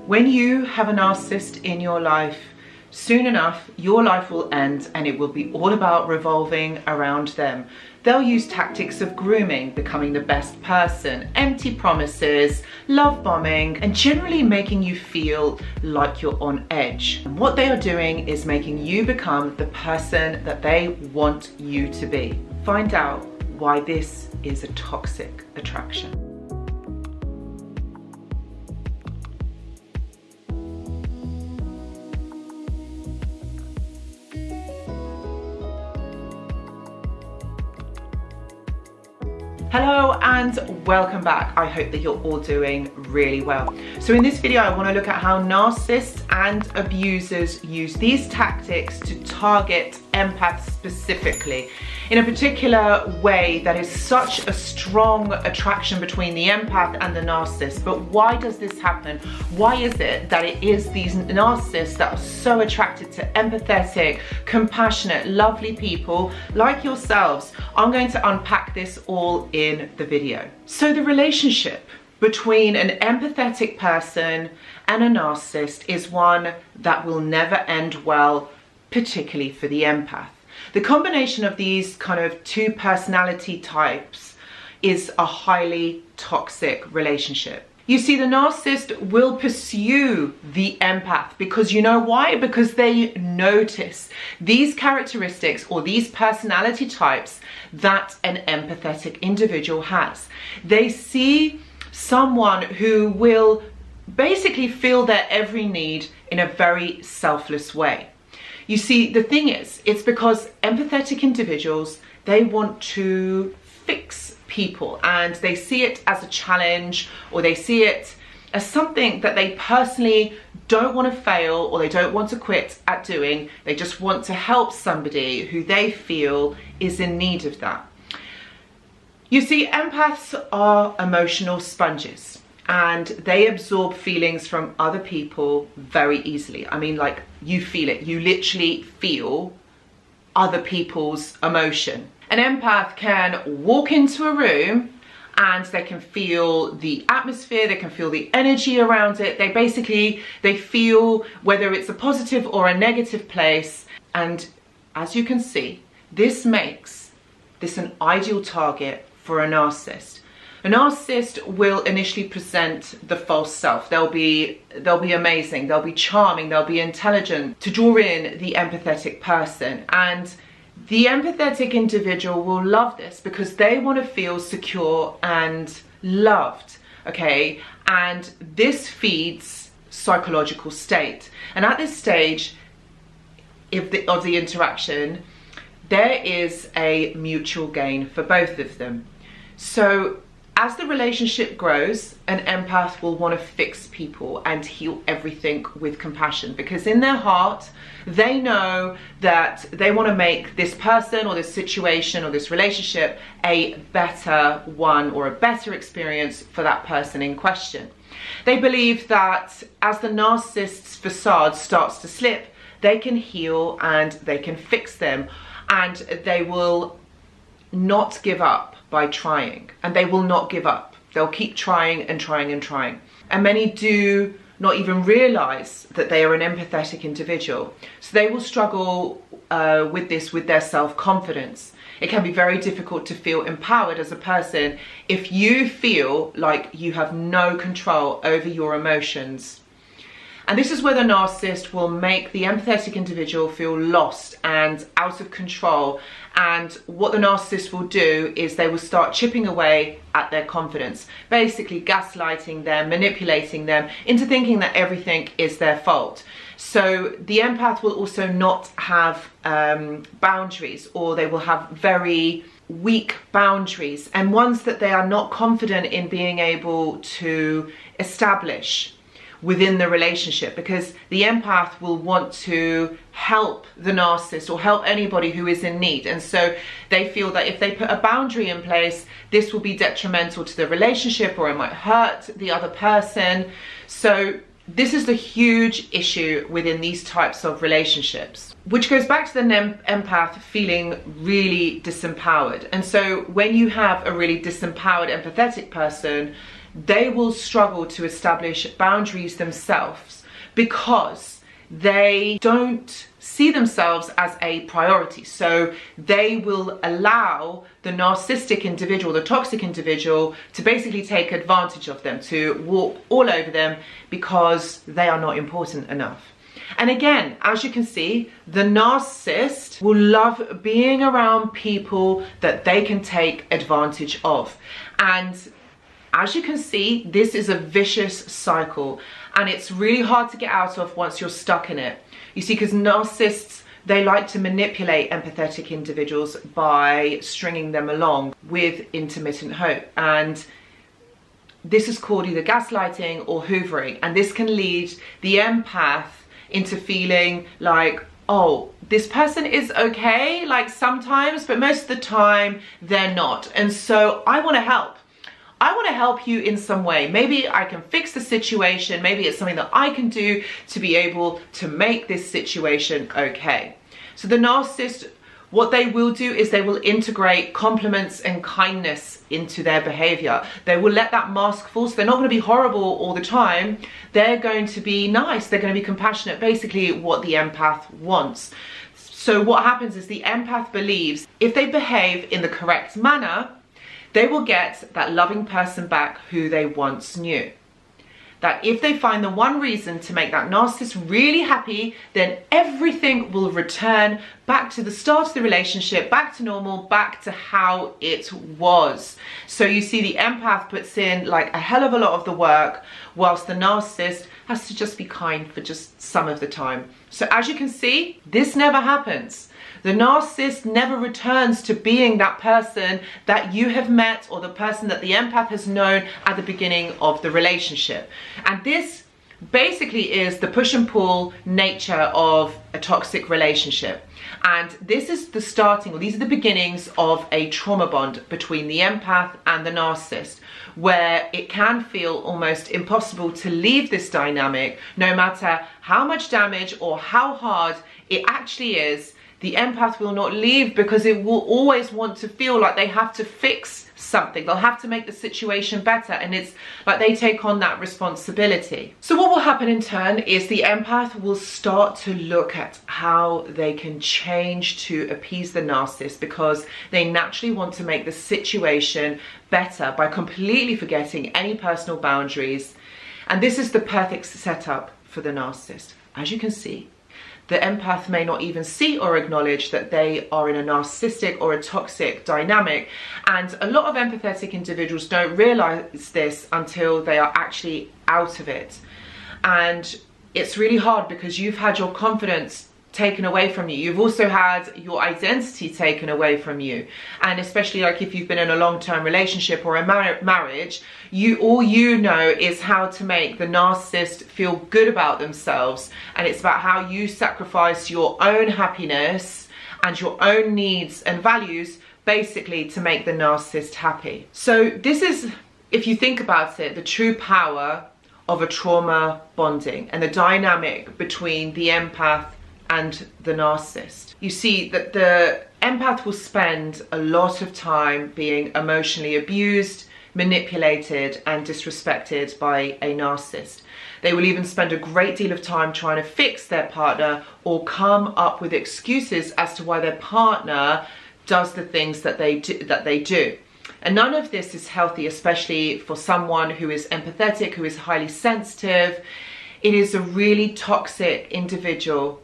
When you have a narcissist in your life, soon enough, your life will end and it will be all about revolving around them. They'll use tactics of grooming, becoming the best person, empty promises, love bombing, and generally making you feel like you're on edge. And what they are doing is making you become the person that they want you to be. Find out why this is a toxic attraction. Hello and welcome back. I hope that you're all doing really well. So in this video, I want to look at how narcissists and abusers use these tactics to target empaths specifically in a particular way that is such a strong attraction between the empath and the narcissist. But why does this happen? Why is it that it is these narcissists that are so attracted to empathetic, compassionate, lovely people like yourselves? I'm going to unpack this all in the video. So the relationship between an empathetic person and a narcissist is one that will never end well, particularly for the empath. The combination of these kind of two personality types is a highly toxic relationship. You see, the narcissist will pursue the empath because you know why? Because they notice these characteristics or these personality types that an empathetic individual has. They see someone who will basically fill their every need in a very selfless way. You see, the thing is, it's because empathetic individuals, they want to fix people and they see it as a challenge, or they see it as something that they personally don't want to fail or they don't want to quit at doing. They just want to help somebody who they feel is in need of that. You see, empaths are emotional sponges and they absorb feelings from other people very easily. I mean, like, you feel it. You literally feel other people's emotion. An empath can walk into a room and they can feel the atmosphere, they can feel the energy around it. They feel whether it's a positive or a negative place. And as you can see, this makes this an ideal target for a narcissist. A narcissist will initially present the false self. They'll be amazing, they'll be charming, they'll be intelligent to draw in the empathetic person. And the empathetic individual will love this because they want to feel secure and loved, okay? And this feeds psychological state. And at this stage of the interaction, there is a mutual gain for both of them. So as the relationship grows, an empath will want to fix people and heal everything with compassion, because in their heart, they know that they want to make this person or this situation or this relationship a better one or a better experience for that person in question. They believe that as the narcissist's facade starts to slip, they can heal and they can fix them, and they will not give up by trying, and they will not give up. They'll keep trying and trying and trying. And many do not even realize that they are an empathetic individual. So they will struggle with this, with their self-confidence. It can be very difficult to feel empowered as a person if you feel like you have no control over your emotions. And this is where the narcissist will make the empathetic individual feel lost and out of control. And what the narcissist will do is they will start chipping away at their confidence, basically gaslighting them, manipulating them into thinking that everything is their fault. So the empath will also not have boundaries, or they will have very weak boundaries and ones that they are not confident in being able to establish within the relationship, because the empath will want to help the narcissist or help anybody who is in need. And so they feel that if they put a boundary in place, this will be detrimental to the relationship, or it might hurt the other person. So this is the huge issue within these types of relationships, which goes back to the empath feeling really disempowered. And so when you have a really disempowered empathetic person, they will struggle to establish boundaries themselves because they don't see themselves as a priority. So they will allow the narcissistic individual, the toxic individual, to basically take advantage of them, to walk all over them because they are not important enough. And again, as you can see, the narcissist will love being around people that they can take advantage of. And as you can see, this is a vicious cycle, and it's really hard to get out of once you're stuck in it. You see, because narcissists, they like to manipulate empathetic individuals by stringing them along with intermittent hope. And this is called either gaslighting or hoovering. And this can lead the empath into feeling like, oh, this person is okay, like sometimes, but most of the time they're not. And so I want to help. I want to help you in some way. Maybe I can fix the situation. Maybe it's something that I can do to be able to make this situation okay. So the narcissist, what they will do is they will integrate compliments and kindness into their behavior. They will let that mask fall. So they're not going to be horrible all the time. They're going to be nice. They're going to be compassionate. Basically what the empath wants. So what happens is the empath believes if they behave in the correct manner, they will get that loving person back who they once knew. That if they find the one reason to make that narcissist really happy, then everything will return back to the start of the relationship, back to normal, back to how it was. So you see the empath puts in like a hell of a lot of the work, whilst the narcissist has to just be kind for just some of the time. So as you can see, this never happens. The narcissist never returns to being that person that you have met or the person that the empath has known at the beginning of the relationship. And this basically is the push and pull nature of a toxic relationship. And this is the starting, or these are the beginnings of a trauma bond between the empath and the narcissist, where it can feel almost impossible to leave this dynamic, no matter how much damage or how hard it actually is. The empath will not leave because it will always want to feel like they have to fix something. They'll have to make the situation better, and it's like they take on that responsibility. So what will happen in turn is the empath will start to look at how they can change to appease the narcissist, because they naturally want to make the situation better by completely forgetting any personal boundaries. And this is the perfect setup for the narcissist. As you can see, the empath may not even see or acknowledge that they are in a narcissistic or a toxic dynamic. And a lot of empathetic individuals don't realize this until they are actually out of it. And it's really hard because you've had your confidence taken away from you. You've also had your identity taken away from you. And especially like if you've been in a long-term relationship or a marriage, all you know is how to make the narcissist feel good about themselves. And it's about how you sacrifice your own happiness and your own needs and values basically to make the narcissist happy. So this is, if you think about it, the true power of a trauma bonding and the dynamic between the empath and the narcissist. You see that the empath will spend a lot of time being emotionally abused, manipulated and disrespected by a narcissist. They will even spend a great deal of time trying to fix their partner or come up with excuses as to why their partner does the things that they do. And none of this is healthy, especially for someone who is empathetic, who is highly sensitive. It is a really toxic individual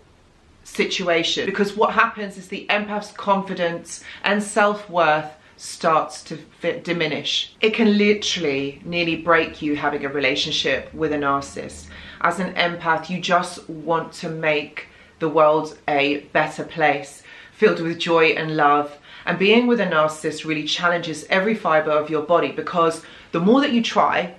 situation, because what happens is the empath's confidence and self-worth starts to diminish. It can literally nearly break you having a relationship with a narcissist. As an empath, you just want to make the world a better place, filled with joy and love. And being with a narcissist really challenges every fiber of your body, because the more that you try,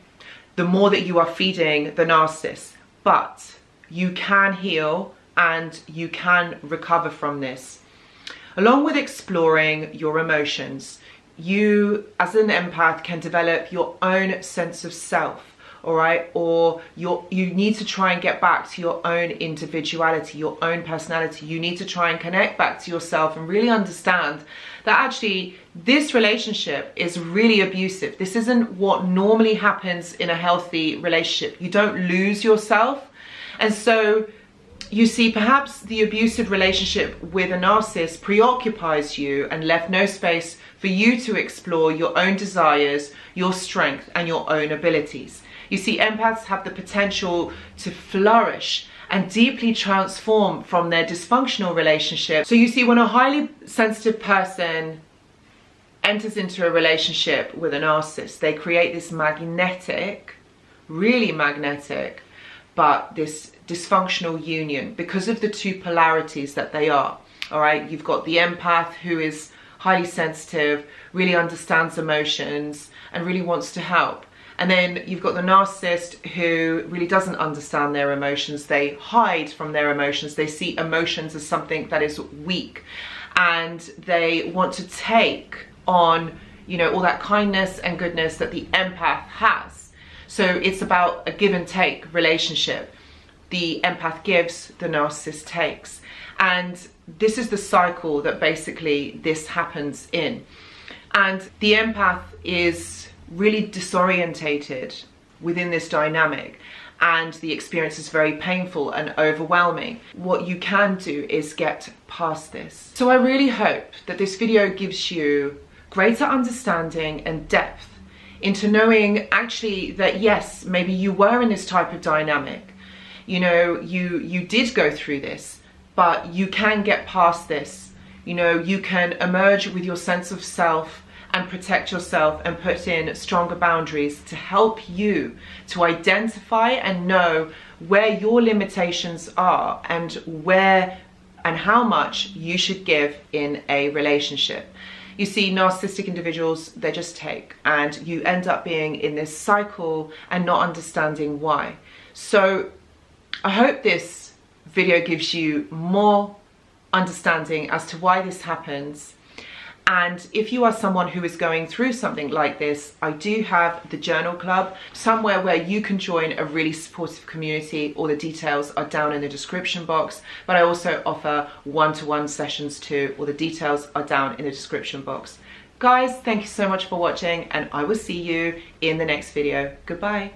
the more that you are feeding the narcissist. But you can heal and you can recover from this. Along with exploring your emotions, you as an empath can develop your own sense of self, all right? Or you need to try and get back to your own individuality, your own personality. You need to try and connect back to yourself and really understand that actually this relationship is really abusive. This isn't what normally happens in a healthy relationship. You don't lose yourself. And so you see, perhaps the abusive relationship with a narcissist preoccupies you and left no space for you to explore your own desires, your strength, and your own abilities. You see, empaths have the potential to flourish and deeply transform from their dysfunctional relationship. So you see, when a highly sensitive person enters into a relationship with a narcissist, they create this magnetic, really magnetic, but this dysfunctional union because of the two polarities that they are. All right, you've got the empath who is highly sensitive, really understands emotions and really wants to help. And then you've got the narcissist who really doesn't understand their emotions. They hide from their emotions. They see emotions as something that is weak, and they want to take on, you know, all that kindness and goodness that the empath has. So it's about a give and take relationship. The empath gives, the narcissist takes. And this is the cycle that basically this happens in. And the empath is really disorientated within this dynamic, and the experience is very painful and overwhelming. What you can do is get past this. So I really hope that this video gives you greater understanding and depth into knowing actually that yes, maybe you were in this type of dynamic. You know, you did go through this, but you can get past this. You know, you can emerge with your sense of self and protect yourself and put in stronger boundaries to help you to identify and know where your limitations are and where and how much you should give in a relationship. You see, narcissistic individuals, they just take, and you end up being in this cycle and not understanding why. So I hope this video gives you more understanding as to why this happens. And if you are someone who is going through something like this, I do have the Journal Club, somewhere where you can join a really supportive community. All the details are down in the description box, but I also offer one-to-one sessions too. All the details are down in the description box. Guys, thank you so much for watching, and I will see you in the next video. Goodbye.